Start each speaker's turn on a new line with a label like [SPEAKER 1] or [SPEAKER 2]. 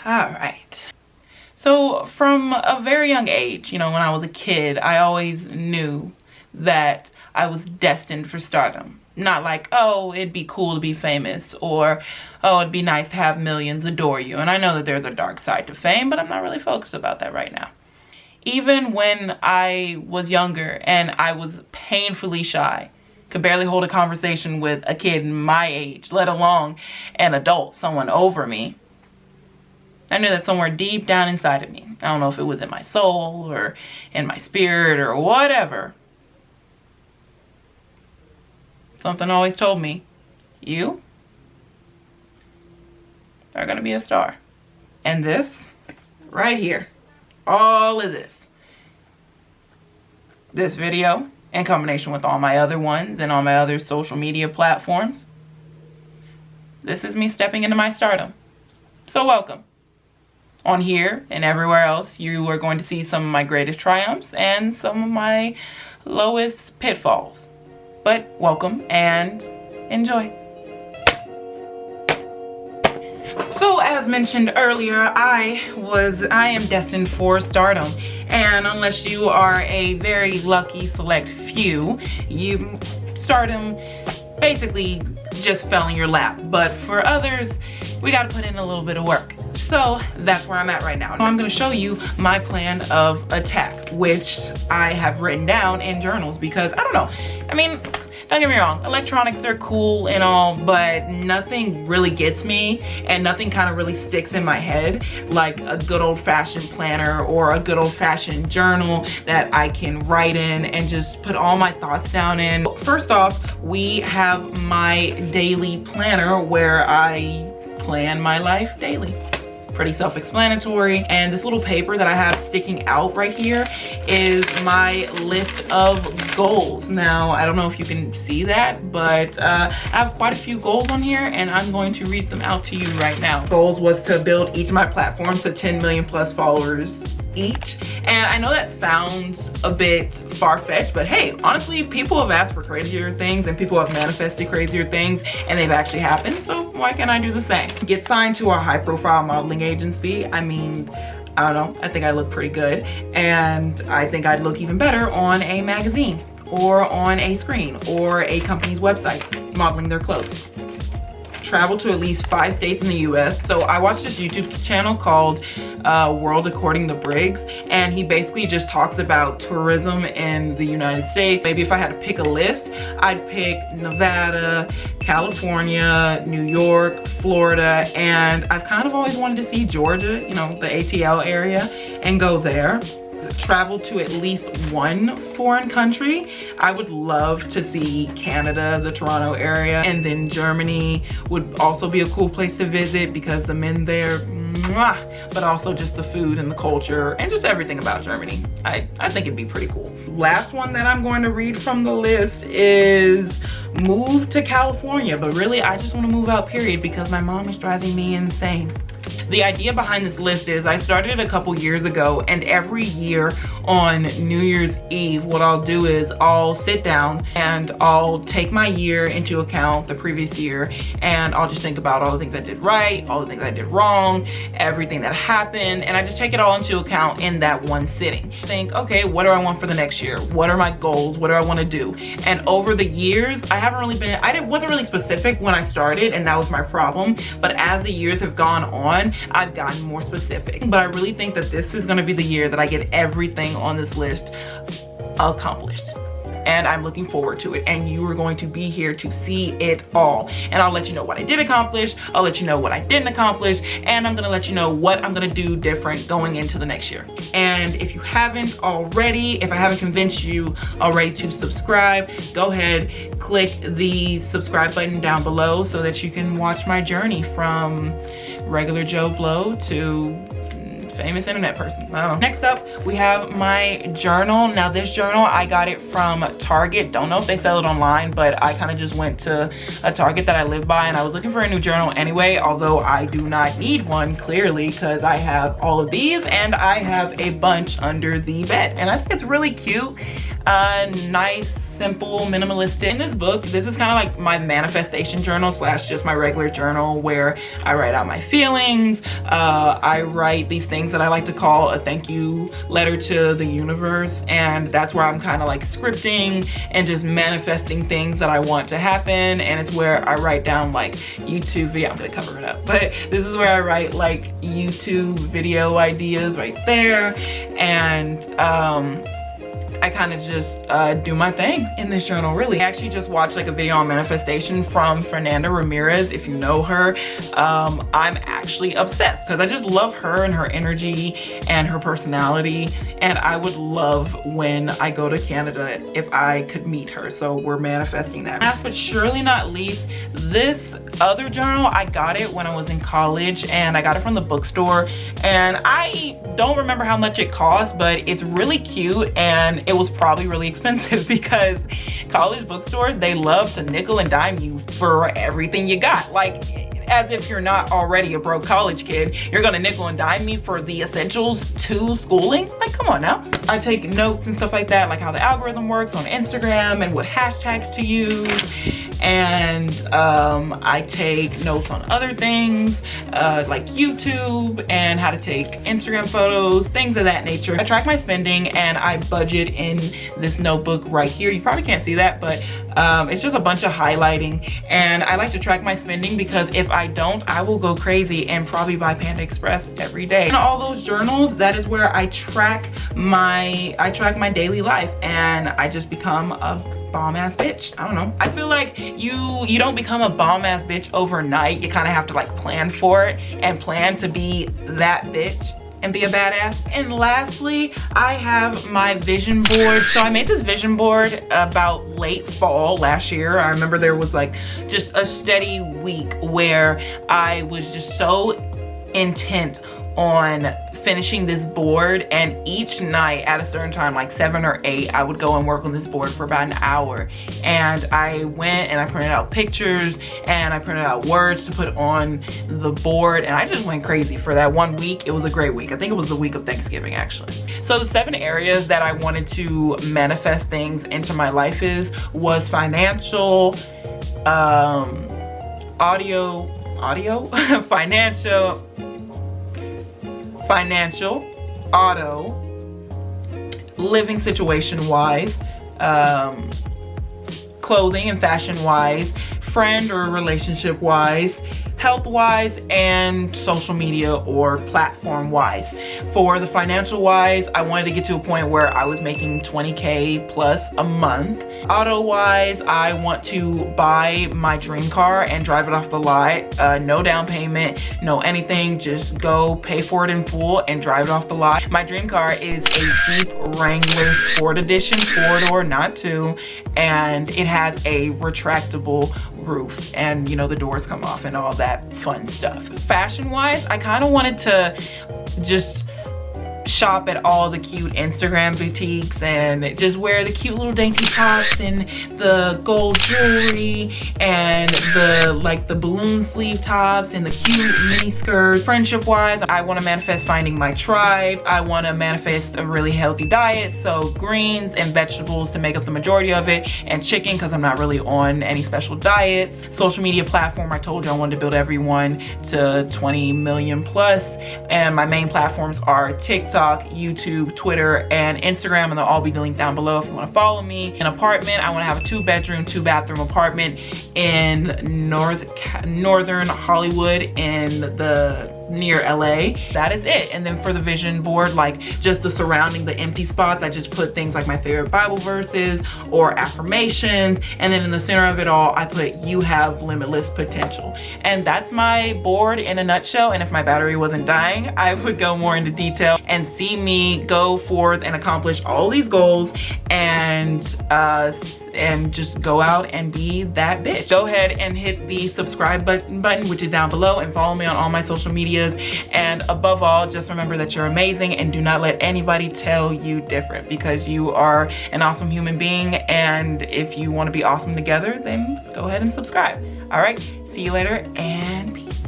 [SPEAKER 1] All right. So from a very young age, when I was a kid, I always knew that I was destined for stardom. Not like, oh, it'd be cool to be famous, or, oh, it'd be nice to have millions adore you. And I know that there's a dark side to fame, but I'm not really focused about that right now. Even when I was younger and I was painfully shy, could barely hold a conversation with a kid my age, let alone an adult, someone over me, I knew that somewhere deep down inside of me, I don't know if it was in my soul or in my spirit or whatever, something always told me, you are gonna be a star. And this right here, all of this video, in combination with all my other ones and all my other social media platforms, this is me stepping into my stardom. So welcome. On here and everywhere else, you are going to see some of my greatest triumphs and some of my lowest pitfalls. But welcome and enjoy. So as mentioned earlier, I am destined for stardom. And unless you are a very lucky select few, stardom basically just fell in your lap. But for others, we gotta put in a little bit of work. So that's where I'm at right now. I'm gonna show you my plan of attack, which I have written down in journals because I don't know. I mean, don't get me wrong, electronics are cool and all, but nothing really gets me and nothing kind of really sticks in my head like a good old-fashioned planner or a good old-fashioned journal that I can write in and just put all my thoughts down in. First off, we have my daily planner where I plan my life daily. Pretty self-explanatory. And this little paper that I have sticking out right here is my list of goals. Now, I don't know if you can see that, but I have quite a few goals on here and I'm going to read them out to you right now. Goals was to build each of my platforms to 10 million plus followers each. And I know that sounds a bit far-fetched, but hey, honestly, people have asked for crazier things and people have manifested crazier things and they've actually happened, so why can't I do the same? Get signed to a high-profile modeling agency. I mean, I don't know, I think I look pretty good and I think I'd look even better on a magazine or on a screen or a company's website modeling their clothes. Travel to at least 5 states in the US. So I watched this YouTube channel called World According to Briggs, and he basically just talks about tourism in the United States. Maybe if I had to pick a list, I'd pick Nevada, California, New York, Florida, and I've kind of always wanted to see Georgia, the ATL area, and go there. Travel to at least one foreign country. I would love to see Canada, the Toronto area, and then Germany would also be a cool place to visit because the men there, mwah, but also just the food and the culture and just everything about Germany. I think it'd be pretty cool. Last one that I'm going to read from the list is move to California, but really I just want to move out, period, because my mom is driving me insane. The idea behind this list is I started a couple years ago, and every year on New Year's Eve, what I'll do is I'll sit down and I'll take my year into account, the previous year, and I'll just think about all the things I did right, all the things I did wrong, everything that happened, and I just take it all into account in that one sitting. Think, okay, what do I want for the next year? What are my goals? What do I want to do? And over the years, wasn't really specific when I started, and that was my problem, but as the years have gone on, I've gotten more specific. But I really think that this is gonna be the year that I get everything on this list accomplished. And I'm looking forward to it. And you are going to be here to see it all. And I'll let you know what I did accomplish. I'll let you know what I didn't accomplish. And I'm gonna let you know what I'm gonna do different going into the next year. And if you haven't already, if I haven't convinced you already to subscribe, go ahead, click the subscribe button down below so that you can watch my journey from regular Joe Blow to famous internet person. I don't know. Next up, we have my journal. Now this journal, I got it from Target. Don't know if they sell it online, but I kind of just went to a Target that I live by and I was looking for a new journal anyway, although I do not need one clearly because I have all of these and I have a bunch under the bed. And I think it's really cute, nice, simple, minimalistic. In this book, this is kind of like my manifestation journal slash just my regular journal, where I write out my feelings. I write these things that I like to call a thank you letter to the universe, and that's where I'm kind of like scripting and just manifesting things that I want to happen. And it's where I write down like YouTube video. I'm gonna cover it up, but this is where I write like YouTube video ideas right there. And I kind of just do my thing in this journal, really. I actually just watched like a video on manifestation from Fernanda Ramirez. If you know her, I'm actually obsessed because I just love her and her energy and her personality. And I would love when I go to Canada if I could meet her. So we're manifesting that. Last but surely not least, this other journal, I got it when I was in college, and I got it from the bookstore. And I don't remember how much it cost, but it's really cute, and it was probably really expensive because college bookstores, they love to nickel and dime you for everything you got. Like, as if you're not already a broke college kid, you're gonna nickel and dime me for the essentials to schooling? Like, come on now. I take notes and stuff like that, like how the algorithm works on Instagram and what hashtags to use. And I take notes on other things like YouTube and how to take Instagram photos, things of that nature. I track my spending and I budget in this notebook right here. You probably can't see that, but it's just a bunch of highlighting. And I like to track my spending because if I don't, I will go crazy and probably buy Panda Express every day. In all those journals, that is where I track my daily life, and I just become a bomb ass bitch. I don't know. I feel like you don't become a bomb ass bitch overnight. You kind of have to like plan for it and plan to be that bitch and be a badass. And lastly, I have my vision board. So I made this vision board about late fall last year. I remember there was like just a steady week where I was just so intent on finishing this board, and each night at a certain time, like 7 or 8, I would go and work on this board for about an hour. And I went and I printed out pictures and I printed out words to put on the board, and I just went crazy for that 1 week. It was a great week. I think it was the week of Thanksgiving, actually. So the 7 areas that I wanted to manifest things into my life was financial, financial, auto, living situation wise, clothing and fashion wise, friend or relationship wise, health wise, and social media or platform wise. For the financial wise, I wanted to get to a point where I was making 20K plus a month. Auto wise, I want to buy my dream car and drive it off the lot. No down payment, no anything, just go pay for it in full and drive it off the lot. My dream car is a Jeep Wrangler Sport Edition, 4-door, not 2, and it has a retractable roof, and you know, the doors come off and all that fun stuff. Fashion wise, I kind of wanted to just shop at all the cute Instagram boutiques and just wear the cute little dainty tops and the gold jewelry and the balloon sleeve tops and the cute mini skirts. Friendship wise, I want to manifest finding my tribe. I want to manifest a really healthy diet, so greens and vegetables to make up the majority of it, and chicken because I'm not really on any special diets. Social media platform, I told you I wanted to build everyone to 20 million plus, and my main platforms are TikTok, YouTube, Twitter, and Instagram, and they'll all be linked down below if you want to follow me. An apartment, I want to have a 2-bedroom, 2-bathroom apartment in northern Hollywood in the near LA. That is it. And then for the vision board, like just the surrounding the empty spots, I just put things like my favorite Bible verses or affirmations, and then in the center of it all, I put you have limitless potential. And that's my board in a nutshell. And if my battery wasn't dying, I would go more into detail and see me go forth and accomplish all these goals and just go out and be that bitch. Go ahead and hit the subscribe button, which is down below, and follow me on all my social medias. And above all, just remember that you're amazing, and do not let anybody tell you different, because you are an awesome human being. And if you want to be awesome together, then go ahead and subscribe. All right, see you later, and peace.